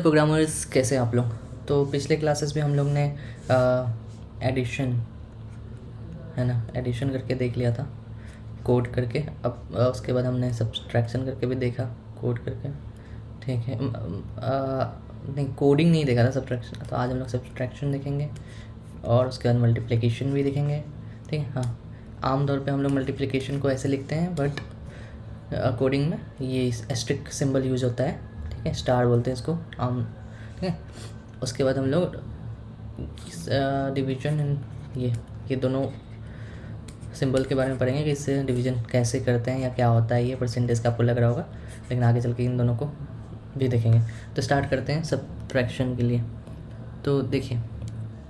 Programmers कैसे आप लोग। तो पिछले क्लासेस में हम लोग ने एडिशन है ना, एडिशन करके देख लिया था कोड करके। अब उसके बाद हमने सब्सट्रैक्शन करके भी देखा कोड करके, ठीक है। नहीं, कोडिंग नहीं देखा था, सब्सट्रैक्शन। तो आज हम लोग सब्सट्रैक्शन देखेंगे और उसके बाद मल्टीप्लिकेशन भी देखेंगे, ठीक है। हाँ, आमतौर पे हम लोग मल्टीप्लिकेशन को ऐसे लिखते हैं, बट कोडिंग में ये एस्ट्रिक सिंबल यूज़ होता है, ठीक है। स्टार बोलते हैं इसको आम, ठीक है। उसके बाद हम लोग डिवीजन ये दोनों सिंबल के बारे में पढ़ेंगे कि इससे डिवीजन कैसे करते हैं या क्या होता है ये परसेंटेज का, आपको लग रहा होगा, लेकिन आगे चल के इन दोनों को भी देखेंगे। तो स्टार्ट करते हैं सब्ट्रैक्शन के लिए। तो देखिए,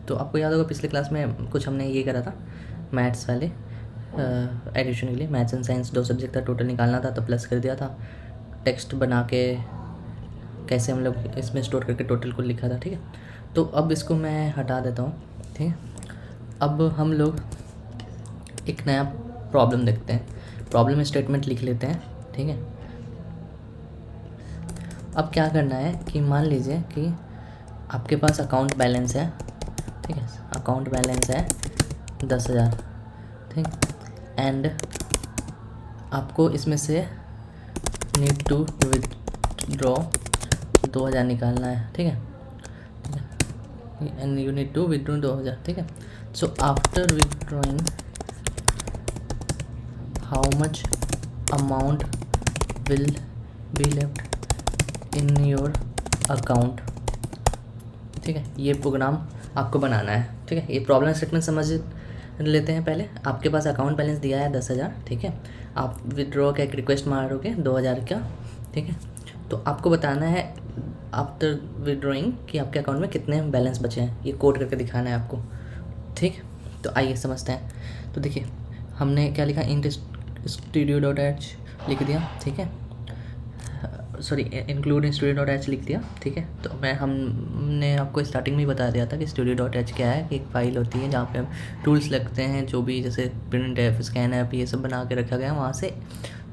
तो आपको याद होगा पिछले क्लास में कुछ हमने ये करा था मैथ्स वाले एडिशन के लिए। मैथ्स एंड साइंस 2 सब्जेक्ट था, टोटल निकालना था, तो प्लस कर दिया था। टेक्स्ट बना के कैसे हम लोग इसमें स्टोर करके टोटल को लिखा था, ठीक है। तो अब इसको मैं हटा देता हूँ, ठीक है। अब हम लोग एक नया प्रॉब्लम देखते हैं, प्रॉब्लम स्टेटमेंट लिख लेते हैं, ठीक है। अब क्या करना है कि मान लीजिए कि आपके पास अकाउंट बैलेंस है, ठीक है। अकाउंट बैलेंस है 10,000, ठीक। एंड आपको इसमें से नीड टू विथड्रॉ 2,000 निकालना है, ठीक है। And you need to withdraw 2,000, ठीक है। So after withdrawing how much amount will be left in your account, ठीक है। ये प्रोग्राम आपको बनाना है, ठीक है। ये प्रॉब्लम स्टेटमेंट समझ लेते हैं पहले। आपके पास अकाउंट बैलेंस दिया है 10,000, ठीक है। आप विड्रॉ का एक रिक्वेस्ट मारोगे 2,000 का, ठीक है। तो आपको बताना है आफ्टर विड्रॉइंग कि आपके अकाउंट में कितने बैलेंस बचे हैं, ये कोड करके दिखाना है आपको, ठीक। तो आइए समझते हैं। तो देखिए, हमने क्या लिखा, इंट studio.h लिख दिया, ठीक है। सॉरी, इंक्लूड studio.h लिख दिया, ठीक है। तो हमने आपको स्टार्टिंग में ही बता दिया था कि studio.h क्या है, कि एक फ़ाइल होती है जहाँ पे हम टूल्स लगते हैं, जो भी जैसे प्रिंट एफ, स्कैन ऐप, ये सब बना के रखा गया है, वहाँ से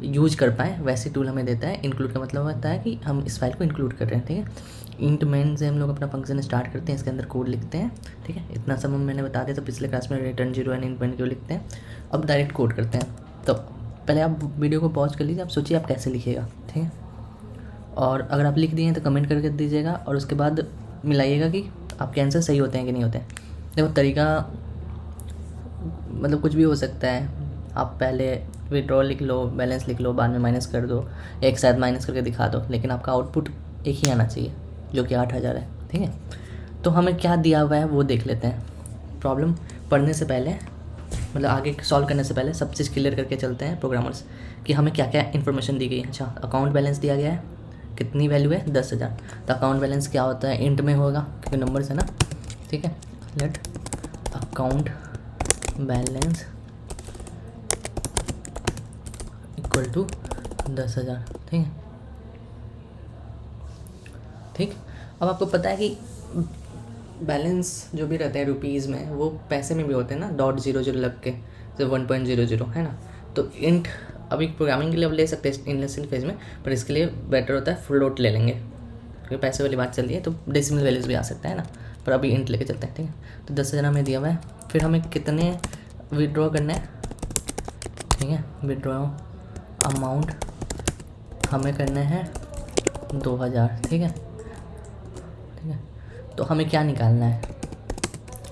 यूज कर पाएँ वैसे टूल हमें देता है। इंक्लूड का मतलब होता है कि हम इस फाइल को इंक्लूड कर रहे हैं, ठीक है। इंट मेन से हम लोग अपना फंक्शन स्टार्ट करते हैं, इसके अंदर कोड लिखते हैं, ठीक है। इतना सब मैंने बता दिया था पिछले क्लास में, रिटर्न 0 एंड इंट मेन क्यों लिखते हैं। अब डायरेक्ट कोड करते हैं। तो पहले आप वीडियो को पॉज कर लीजिए, आप सोचिए आप कैसे लिखिएगा, ठीक है। और अगर आप लिख दिए तो कमेंट करके दीजिएगा, और उसके बाद मिलाइएगा कि आपके आंसर सही होते हैं कि नहीं होते हैं। देखो, तरीका मतलब कुछ भी हो सकता है। आप पहले विड्रॉ लिख लो, बैलेंस लिख लो, बाद में माइनस कर दो, एक साथ माइनस करके दिखा दो, लेकिन आपका आउटपुट एक ही आना चाहिए, जो कि 8,000 है, ठीक है। तो हमें क्या दिया हुआ है वो देख लेते हैं। प्रॉब्लम पढ़ने से पहले, मतलब आगे सॉल्व करने से पहले सब चीज़ क्लियर करके चलते हैं प्रोग्रामर्स, कि हमें क्या क्या इन्फॉर्मेशन दी गई है। अच्छा, अकाउंट बैलेंस दिया गया है, कितनी वैल्यू है, 10,000। तो अकाउंट बैलेंस क्या होता है, इंट में होगा क्योंकि नंबर्स है ना, ठीक है। Let account balance equal to 10,000, ठीक है, ठीक। अब आपको पता है कि बैलेंस जो भी रहते हैं रुपीज़ में, वो पैसे में भी होते हैं ना, .00 लग के, जैसे 1.00 है ना। तो इंट अभी प्रोग्रामिंग के लिए अब ले सकते हैं इनिशियल फेज में, पर इसके लिए बेटर होता है फ्लोट ले लेंगे, क्योंकि पैसे वाली बात चल रही है, तो डेसिमल वैल्यूज़ भी आ सकता है ना, पर अभी इंट लेके चलते हैं, ठीक है। तो 10,000 हमें दिया हुआ है। फिर हमें कितने विड्रॉ करना है, ठीक है। विड्रॉ अमाउंट हमें करना है 2,000, ठीक है, ठीक है। तो हमें क्या निकालना है,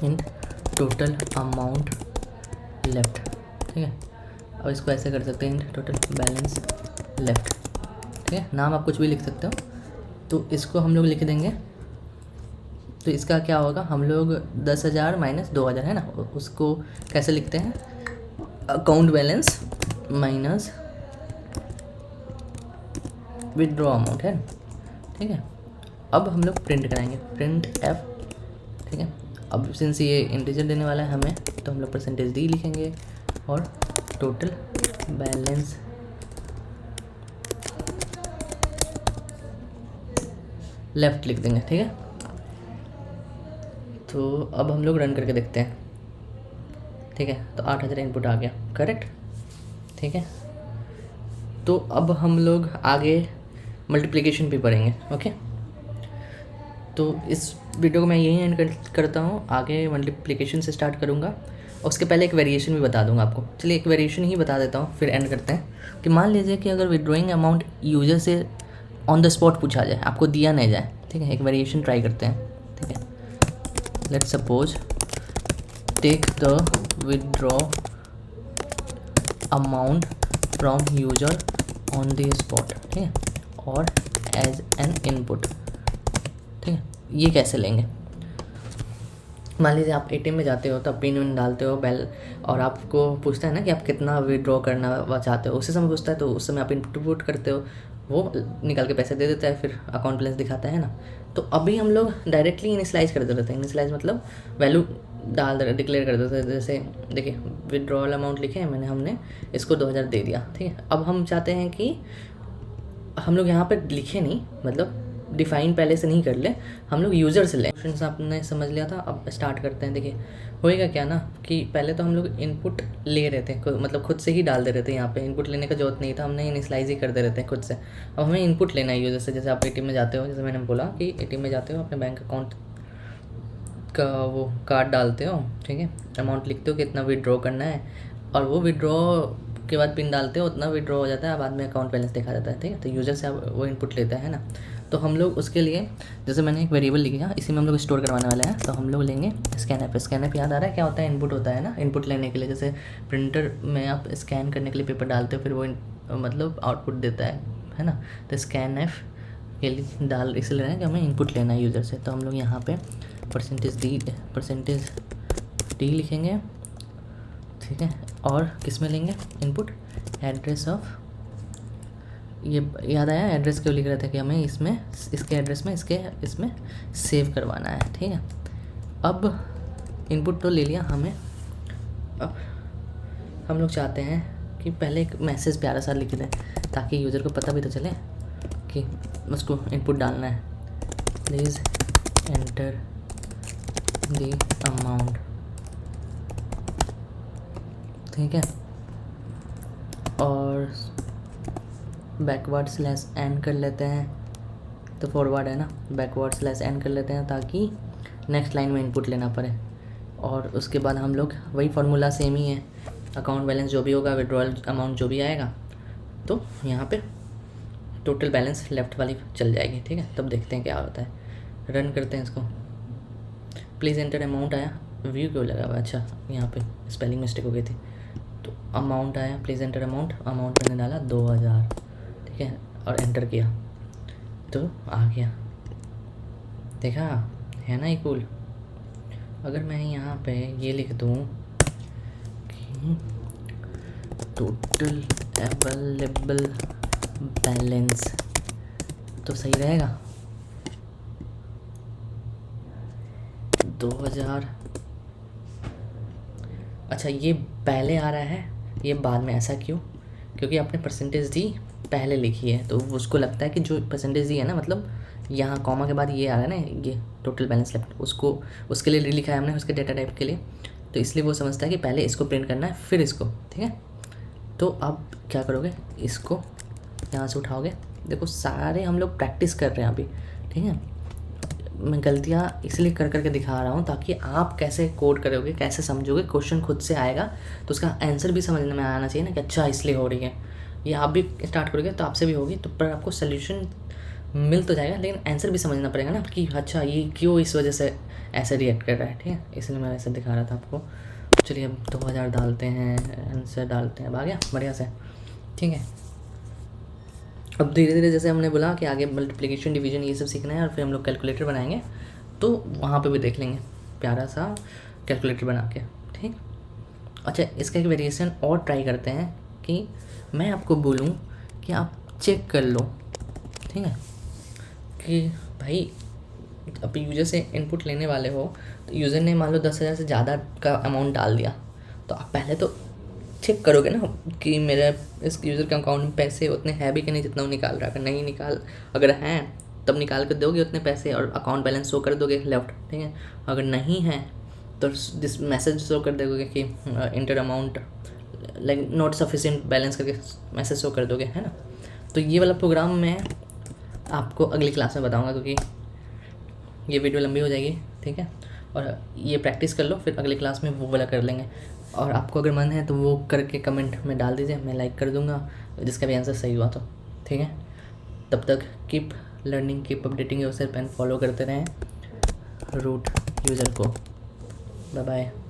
इन टोटल अमाउंट लेफ्ट, ठीक है। अब इसको ऐसे कर सकते हैं, इन टोटल बैलेंस लेफ्ट, ठीक है। नाम आप कुछ भी लिख सकते हो। तो इसको हम लोग लिख देंगे। तो इसका क्या होगा, हम लोग 10,000 माइनस 2,000 है ना, उसको कैसे लिखते हैं, account balance minus withdraw amount है, ठीक है। अब हम लोग प्रिंट कराएंगे, प्रिंट एफ, ठीक है। अब सिंस ये इंटीजर देने वाला है हमें, तो हम लोग परसेंटेज डी लिखेंगे और टोटल बैलेंस लेफ्ट लिख देंगे, ठीक है। तो अब हम लोग रन करके देखते हैं, ठीक है। तो 8,000 इनपुट आ गया, करेक्ट, ठीक है। तो अब हम लोग आगे मल्टीप्लिकेशन भी पढ़ेंगे, ओके। तो इस वीडियो को मैं यहीं एंड करता हूँ, आगे मल्टीप्लिकेशन से स्टार्ट करूँगा। और उसके पहले एक वेरिएशन भी बता दूंगा आपको। चलिए एक वेरिएशन ही बता देता हूँ, फिर एंड करते हैं। कि मान लीजिए कि अगर विड्रॉइंग अमाउंट यूज़र से ऑन द स्पॉट पूछा जाए, आपको दिया नहीं जाए, ठीक है, एक वेरिएशन ट्राई करते हैं, ठीक है। Let's suppose take the withdraw amount from user on the spot, ठीक है, और एज एन इनपुट, ठीक है। ये कैसे लेंगे? मान लीजिए आप एटीएम में जाते हो, तब पिन विन डालते हो बेल, और आपको पूछता है ना कि आप कितना विड्रॉ करना चाहते हो, उसी समय पूछता है, तो उस समय आप इनपुट करते हो, वो निकाल के पैसे दे देता है, फिर अकाउंट बैलेंस दिखाता है ना। तो अभी हम लोग डायरेक्टली इनिशियलाइज कर देते हैं। इनिशियलाइज मतलब वैल्यू डिक्लेयर कर देते हैं। जैसे देखिए विड्रॉल अमाउंट लिखे हैं मैंने, हमने इसको 2000 दे दिया, ठीक है। अब हम चाहते हैं कि हम लोग यहाँ पे लिखे नहीं, मतलब डिफाइन पहले से नहीं कर ले, हम लोग यूज़र से लें। क्वेश्चन आपने समझ लिया था, अब स्टार्ट करते हैं। देखिए होएगा क्या ना कि पहले तो हम लोग इनपुट ले रहे थे, मतलब खुद से ही डाल दे रहे थे। यहाँ पे इनपुट लेने का जरूरत नहीं था, हमने इनिशियलाइज ही कर दे रहे थे खुद से। अब हमें इनपुट लेना है यूज़र से। जैसे आप एटीएम में जाते हो, जैसे मैंने बोला कि एटीएम में जाते हो, अपने बैंक अकाउंट का वो कार्ड डालते हो, ठीक है, अमाउंट लिखते हो कितना विड्रॉ करना है, और वो विड्रॉ के बाद पिन डालते हो, उतना विड्रॉ हो जाता है, बाद में अकाउंट बैलेंस दिखा जाता है, ठीक है। तो यूज़र से आप वो इनपुट लेता है ना। तो हम लोग उसके लिए जैसे मैंने एक वेरिएबल लिखा, इसी में हम लोग स्टोर करवाने वाले हैं। तो हम लोग लेंगे स्कैनएप। स्कैनएप याद आ रहा है क्या होता है? इनपुट होता है ना। इनपुट लेने के लिए जैसे प्रिंटर में आप स्कैन करने के लिए पेपर डालते हो, फिर वो मतलब आउटपुट देता है ना। तो स्कैनएप के लिए डाल इसलिए लेना है कि हमें इनपुट लेना है यूज़र से। तो हम लोग यहाँ पे %d लिखेंगे, ठीक है। और किस में लेंगे इनपुट? एड्रेस ऑफ, ये याद आया एड्रेस क्यों लिख रहे थे कि हमें इसमें इसके एड्रेस में इसमें सेव करवाना है, ठीक है। अब इनपुट तो ले लिया हमें, अब हम लोग चाहते हैं कि पहले एक मैसेज प्यारा सा लिख दें, ताकि यूज़र को पता भी तो चले कि उसको इनपुट डालना है। प्लीज़ एंटर द अमाउंट, ठीक है। और बैकवर्ड स्लैश एन कर लेते हैं, तो फॉरवर्ड है ना, बैकवर्ड स्लैश एन कर लेते हैं ताकि नेक्स्ट लाइन में इनपुट लेना पड़े। और उसके बाद हम लोग वही फार्मूला सेम ही है, अकाउंट बैलेंस जो भी होगा, विड्रॉल अमाउंट जो भी आएगा, तो यहाँ पे टोटल बैलेंस लेफ़्ट वाली चल जाएगी, ठीक है। तब देखते हैं क्या होता है, रन करते हैं इसको। प्लीज़ एंटर अमाउंट आया, व्यू क्यों लगा हुआ? अच्छा यहाँ पे स्पेलिंग मिस्टेक हो गई थी। तो अमाउंट आया, प्लीज़ एंटर अमाउंट, अमाउंट मैंने डाला 2000, ठीक है, और एंटर किया तो आ गया। देखा है ना ये कूल। अगर मैं यहाँ पे ये लिख दूँ कि टोटल अवेलेबल बैलेंस, तो सही रहेगा। 2000, अच्छा ये पहले आ रहा है, ये बाद में, ऐसा क्यों? क्योंकि आपने परसेंटेज दी पहले लिखी है, तो उसको लगता है कि जो परसेंटेज दी है ना, मतलब यहाँ कॉमा के बाद ये आ रहा है ना, ये टोटल बैलेंस लेफ्ट, उसको उसके लिए लिखा है हमने, उसके डेटा टाइप के लिए। तो इसलिए वो समझता है कि पहले इसको प्रिंट करना है फिर इसको, ठीक है। तो अब क्या करोगे, इसको यहाँ से उठाओगे। देखो सारे हम लोग प्रैक्टिस कर रहे हैं अभी, ठीक है। मैं गलतियाँ इसलिए कर करके दिखा रहा हूँ ताकि आप कैसे कोड करोगे, कैसे समझोगे, क्वेश्चन खुद से आएगा तो उसका आंसर भी समझने में आना चाहिए ना, कि अच्छा इसलिए हो रही है। ये आप भी स्टार्ट करोगे तो आपसे भी होगी, तो पर आपको सोल्यूशन मिल तो जाएगा, लेकिन आंसर भी समझना पड़ेगा ना कि अच्छा ये क्यों इस वजह से ऐसे रिएक्ट कर रहा है, ठीक है। इसलिए मैं ऐसे दिखा रहा था आपको। चलिए अब 2000 डालते हैं, आंसर डालते हैं, अब आ गया बढ़िया से, ठीक है। अब धीरे धीरे जैसे हमने बोला कि आगे मल्टीप्लिकेशन, डिवीजन ये सब सीखना है, और फिर हम लोग कैलकुलेटर बनाएंगे, तो वहाँ पे भी देख लेंगे प्यारा सा कैलकुलेटर बना के, ठीक। अच्छा इसका एक वेरिएशन और ट्राई करते हैं कि मैं आपको बोलूँ कि आप चेक कर लो, ठीक है, कि भाई अब यूज़र से इनपुट लेने वाले हो, तो यूज़र ने मान लो 10,000 से ज़्यादा का अमाउंट डाल दिया, तो आप पहले तो चेक करोगे ना कि मेरा इस यूज़र के अकाउंट में पैसे उतने हैं भी कि नहीं जितना वो निकाल रहा है। अगर हैं तब निकाल कर दोगे उतने पैसे, और अकाउंट बैलेंस शो कर दोगे लेफ्ट, ठीक है। अगर नहीं है तो दिस मैसेज शो कर दोगे कि inter amount like not sufficient balance करके मैसेज शो कर दोगे, है ना। तो ये वाला प्रोग्राम मैं आपको अगली क्लास में बताऊँगा, क्योंकि ये वीडियो लंबी हो जाएगी, ठीक है। और ये प्रैक्टिस कर लो, फिर अगले क्लास में वो वाला कर लेंगे। और आपको अगर मन है तो वो करके कमेंट में डाल दीजिए, मैं लाइक कर दूँगा जिसका भी आंसर सही हुआ तो, ठीक है। तब तक keep learning, keep updating yourself and follow करते रहें रूट यूज़र को। Bye bye.